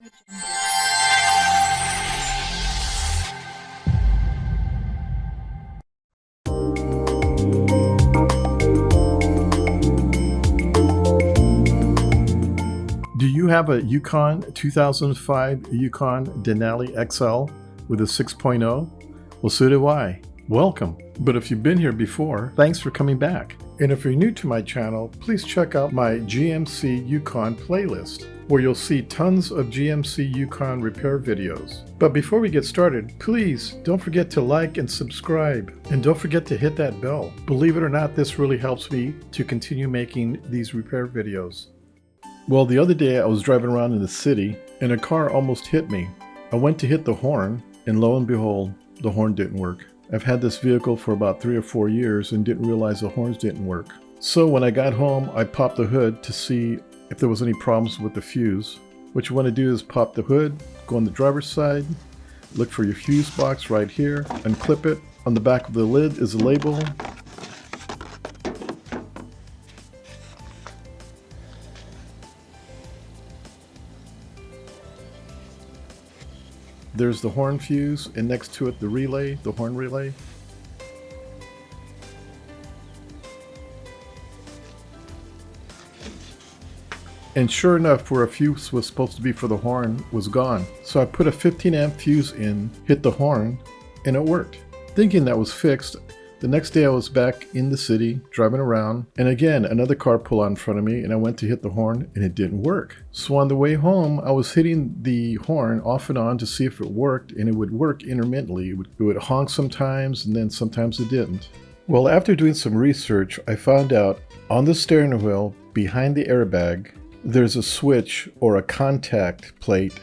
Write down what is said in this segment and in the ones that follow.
Do you have a Yukon 2005 Yukon Denali XL with a 6.0? Well, so do I. Welcome. But if you've been here before, thanks for coming back. And if you're new to my channel, please check out my GMC Yukon playlist, where you'll see tons of GMC Yukon repair videos. But before we get started, please don't forget to like and subscribe. And don't forget to hit that bell. Believe it or not, this really helps me to continue making these repair videos. Well, the other day I was driving around in the city and a car almost hit me. I went to hit the horn, and lo and behold, the horn didn't work. I've had this vehicle for about 3 or 4 years and didn't realize the horns didn't work. So when I got home, I popped the hood to see if there was any problems with the fuse. What you want to do is pop the hood, go on the driver's side, look for your fuse box right here, unclip it. On the back of the lid is a label. There's the horn fuse, and next to it the relay, the horn relay. And sure enough, where a fuse was supposed to be for the horn was gone. So I put a 15 amp fuse in, hit the horn, and it worked. Thinking that was fixed, the next day I was back in the city, driving around, and again, another car pulled out in front of me, and I went to hit the horn, and it didn't work. So on the way home, I was hitting the horn off and on to see if it worked, and it would work intermittently. It would honk sometimes, and then sometimes it didn't. Well, after doing some research, I found out on the steering wheel, behind the airbag, there's a switch or a contact plate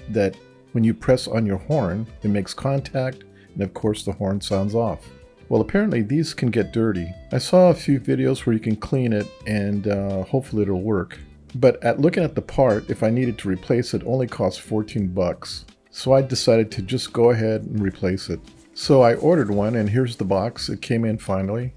that when you press on your horn, it makes contact, and of course the horn sounds off. Well, apparently these can get dirty. I saw a few videos where you can clean it and hopefully it'll work. But at looking at the part, if I needed to replace it, only cost 14 bucks. So I decided to just go ahead and replace it. So I ordered one, and here's the box. It came in finally.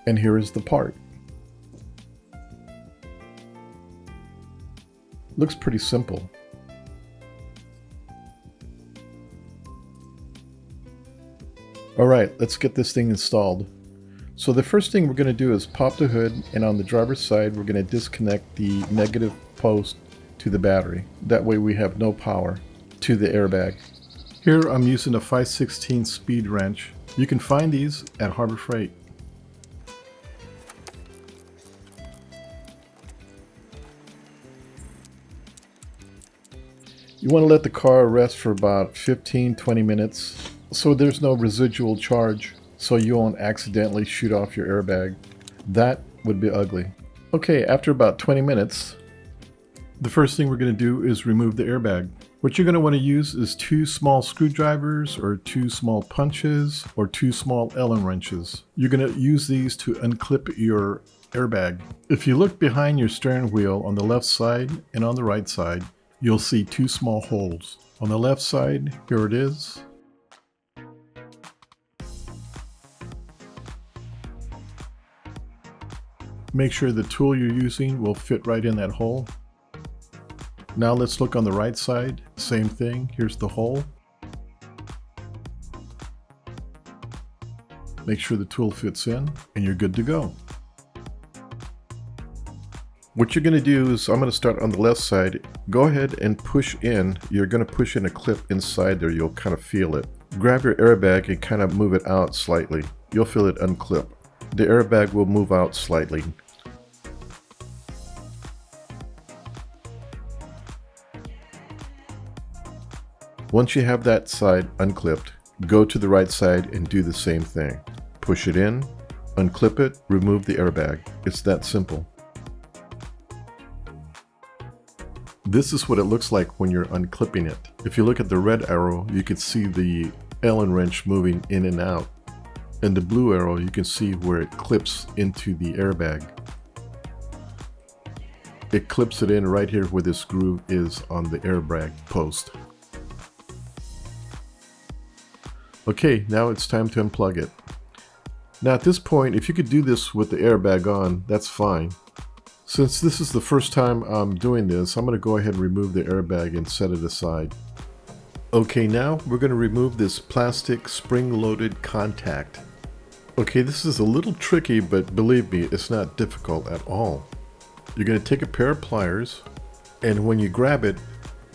And here is the part. Looks pretty simple. Alright, let's get this thing installed. So the first thing we're going to do is pop the hood, and on the driver's side we're going to disconnect the negative post to the battery. That way we have no power to the airbag. Here I'm using a 5/16 speed wrench. You can find these at Harbor Freight. You want to let the car rest for about 15-20 minutes so there's no residual charge, so you won't accidentally shoot off your airbag. That would be ugly. Okay, after about 20 minutes, the first thing we're going to do is remove the airbag. What you're going to want to use is 2 small screwdrivers, or 2 small punches, or 2 small Allen wrenches. You're going to use these to unclip your airbag. If you look behind your steering wheel on the left side and on the right side, you'll see 2 small holes. On the left side, here it is. Make sure the tool you're using will fit right in that hole. Now let's look on the right side. Same thing. Here's the hole. Make sure the tool fits in, and you're good to go. What you're going to do is, I'm going to start on the left side. Go ahead and push in. You're going to push in a clip inside there. You'll kind of feel it. Grab your airbag and kind of move it out slightly. You'll feel it unclip. The airbag will move out slightly. Once you have that side unclipped, go to the right side and do the same thing. Push it in, unclip it, remove the airbag. It's that simple. This is what it looks like when you're unclipping it. If you look at the red arrow, you can see the Allen wrench moving in and out. And the blue arrow, you can see where it clips into the airbag. It clips it in right here where this groove is on the airbag post. Okay, now it's time to unplug it. Now at this point, if you could do this with the airbag on, that's fine. Since this is the first time I'm doing this, I'm going to go ahead and remove the airbag and set it aside. Okay, now we're going to remove this plastic spring-loaded contact. Okay, this is a little tricky, but believe me, it's not difficult at all. You're going to take a pair of pliers, and when you grab it,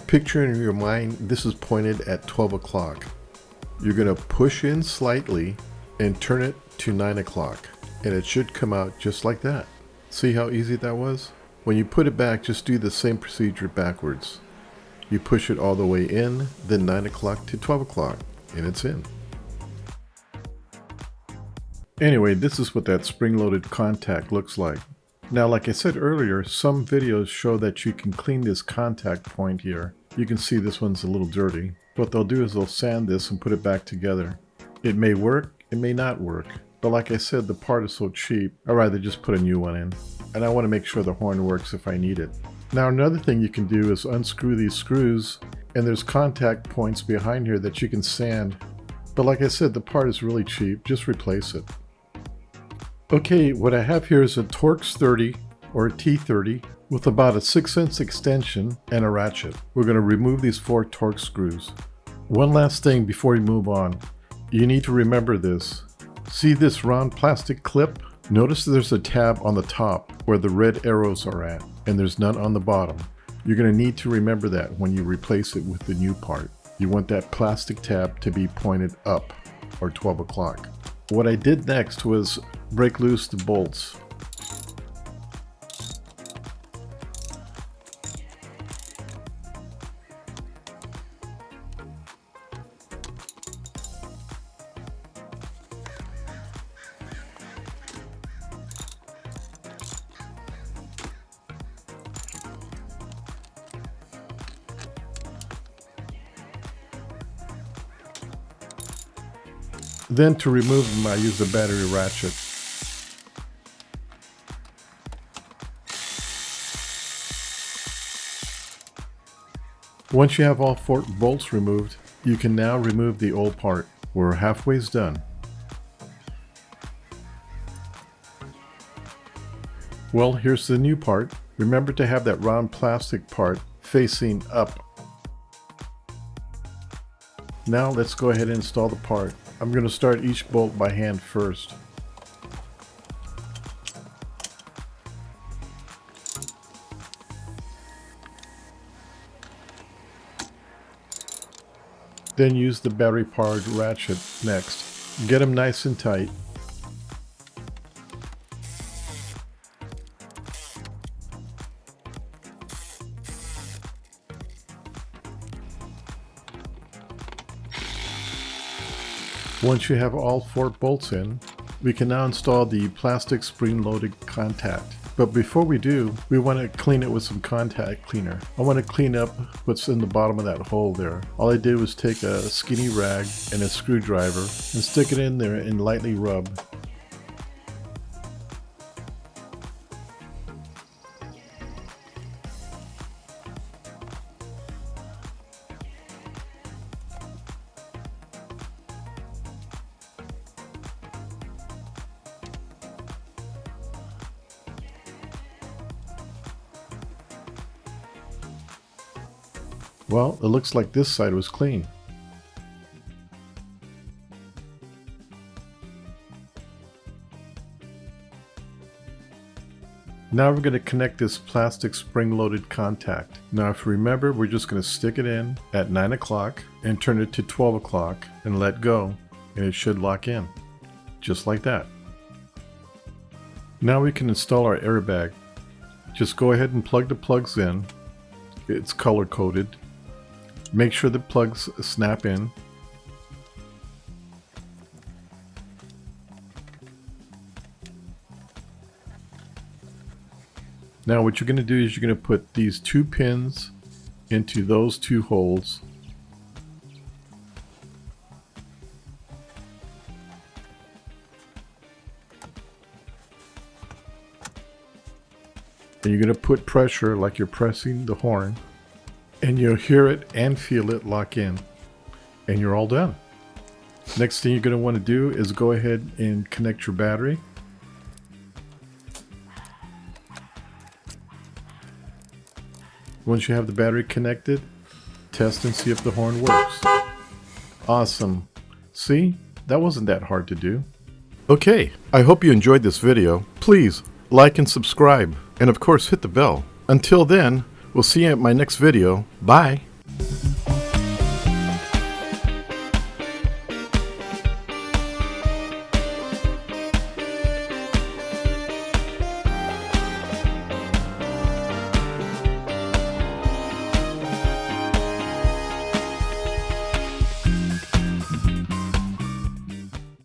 picture in your mind this is pointed at 12 o'clock. You're going to push in slightly and turn it to 9 o'clock, and it should come out just like that. See how easy that was? When you put it back, just do the same procedure backwards. You push it all the way in, then 9 o'clock to 12 o'clock, and it's in. Anyway, this is what that spring-loaded contact looks like. Now, like I said earlier, some videos show that you can clean this contact point here. You can see this one's a little dirty. What they'll do is they'll sand this and put it back together. It may work, it may not work. But like I said, the part is so cheap, I'd rather just put a new one in. And I want to make sure the horn works if I need it. Now another thing you can do is unscrew these screws, and there's contact points behind here that you can sand. But like I said, the part is really cheap, just replace it. Okay, what I have here is a Torx 30 or a T30 with about a 6-inch extension and a ratchet. We're going to remove these 4 Torx screws. One last thing before we move on. You need to remember this. See this round plastic clip? Notice there's a tab on the top where the red arrows are at, and there's none on the bottom. You're going to need to remember that when you replace it with the new part. You want that plastic tab to be pointed up, or 12 o'clock. What I did next was break loose the bolts. Then to remove them, I use the battery ratchet. Once you have all 4 bolts removed, you can now remove the old part. We're halfway done. Well, here's the new part. Remember to have that round plastic part facing up. Now let's go ahead and install the part. I'm going to start each bolt by hand first. Then use the battery powered ratchet next. Get them nice and tight. Once you have all 4 bolts in, we can now install the plastic spring-loaded contact. But before we do, we want to clean it with some contact cleaner. I want to clean up what's in the bottom of that hole there. All I did was take a skinny rag and a screwdriver and stick it in there and lightly rub. Well, it looks like this side was clean. Now we're going to connect this plastic spring-loaded contact. Now if you remember, we're just going to stick it in at 9 o'clock and turn it to 12 o'clock and let go, and it should lock in. Just like that. Now we can install our airbag. Just go ahead and plug the plugs in. It's color-coded. Make sure the plugs snap in. Now what you're going to do is you're going to put these 2 pins into those 2 holes. And you're going to put pressure like you're pressing the horn, and you'll hear it and feel it lock in, and you're all done. Next thing you're going to want to do is go ahead and connect your battery. Once you have the battery connected, test and see if the horn works. Awesome. See? That wasn't that hard to do. Okay, I hope you enjoyed this video. Please like and subscribe, and of course hit the bell. Until then, we'll see you at my next video. Bye!